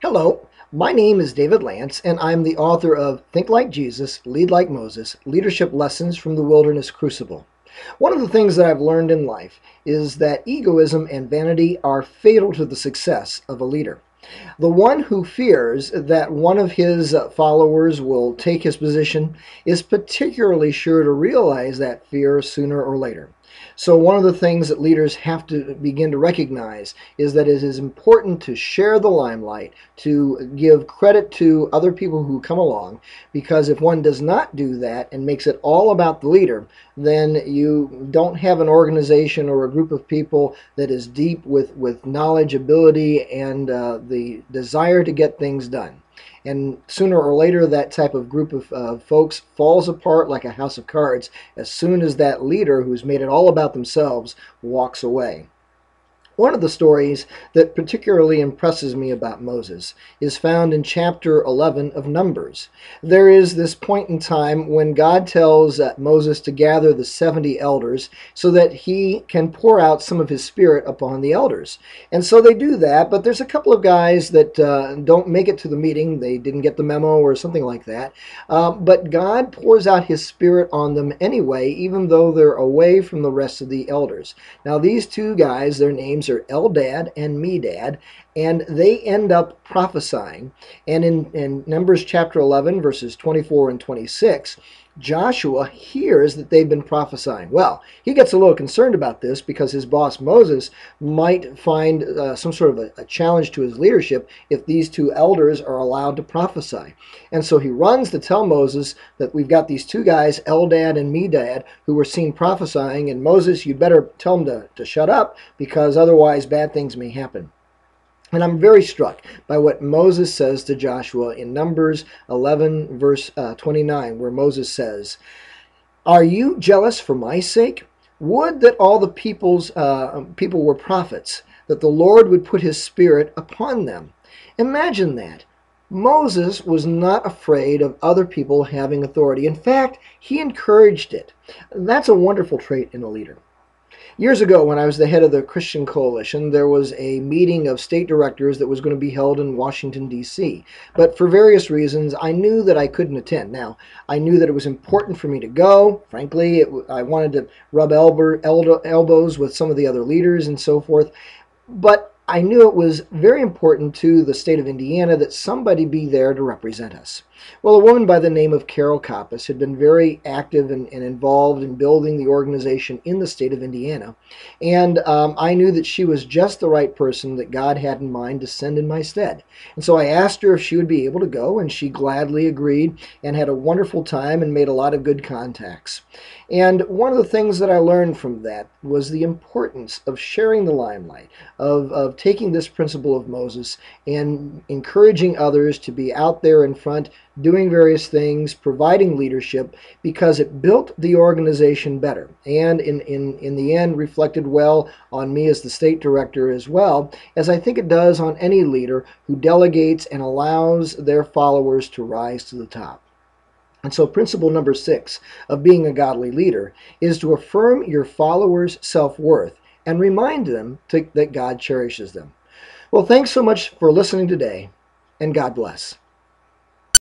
Hello, my name is David Lance, and I'm the author of Think Like Jesus, Lead Like Moses, Leadership Lessons from the Wilderness Crucible. One of the things that I've learned in life is that egoism and vanity are fatal to the success of a leader. The one who fears that one of his followers will take his position is particularly sure to realize that fear sooner or later. So, one of the things that leaders have to begin to recognize is that it is important to share the limelight, to give credit to other people who come along, because if one does not do that and makes it all about the leader, then you don't have an organization or a group of people that is deep with knowledge, ability, and the desire to get things done. And sooner or later, that type of group of folks falls apart like a house of cards as soon as that leader who's made it all about themselves walks away. One of the stories that particularly impresses me about Moses is found in chapter 11 of Numbers. There is this point in time when God tells Moses to gather the 70 elders so that he can pour out some of his spirit upon the elders. And so they do that, but there's a couple of guys that don't make it to the meeting. They didn't get the memo or something like that. But God pours out his spirit on them anyway, even though they're away from the rest of the elders. Now, these two guys, their names are Eldad and Medad, and they end up prophesying. And in Numbers chapter 11, verses 24 and 26, Joshua hears that they've been prophesying. Well, he gets a little concerned about this because his boss Moses might find some sort of a challenge to his leadership if these two elders are allowed to prophesy. And so he runs to tell Moses that we've got these two guys, Eldad and Medad, who were seen prophesying, and Moses, you better tell them to shut up because otherwise bad things may happen. And I'm very struck by what Moses says to Joshua in Numbers 11, verse 29, where Moses says, "Are you jealous for my sake? Would that all the people were prophets, that the Lord would put his spirit upon them." Imagine that. Moses was not afraid of other people having authority. In fact, he encouraged it. That's a wonderful trait in a leader. Years ago, when I was the head of the Christian Coalition, there was a meeting of state directors that was going to be held in Washington, D.C. But for various reasons, I knew that I couldn't attend. Now, I knew that it was important for me to go. Frankly, I wanted to rub elbows with some of the other leaders and so forth. But I knew it was very important to the state of Indiana that somebody be there to represent us. Well, a woman by the name of Carol Koppas had been very active and involved in building the organization in the state of Indiana. And I knew that she was just the right person that God had in mind to send in my stead. And so I asked her if she would be able to go, and she gladly agreed and had a wonderful time and made a lot of good contacts. And one of the things that I learned from that was the importance of sharing the limelight, of taking this principle of Moses and encouraging others to be out there in front, doing various things, providing leadership, because it built the organization better. And in the end, reflected well on me as the state director as well, as I think it does on any leader who delegates and allows their followers to rise to the top. And so principle number 6 of being a godly leader is to affirm your followers' self-worth and remind them that God cherishes them. Well, thanks so much for listening today, and God bless.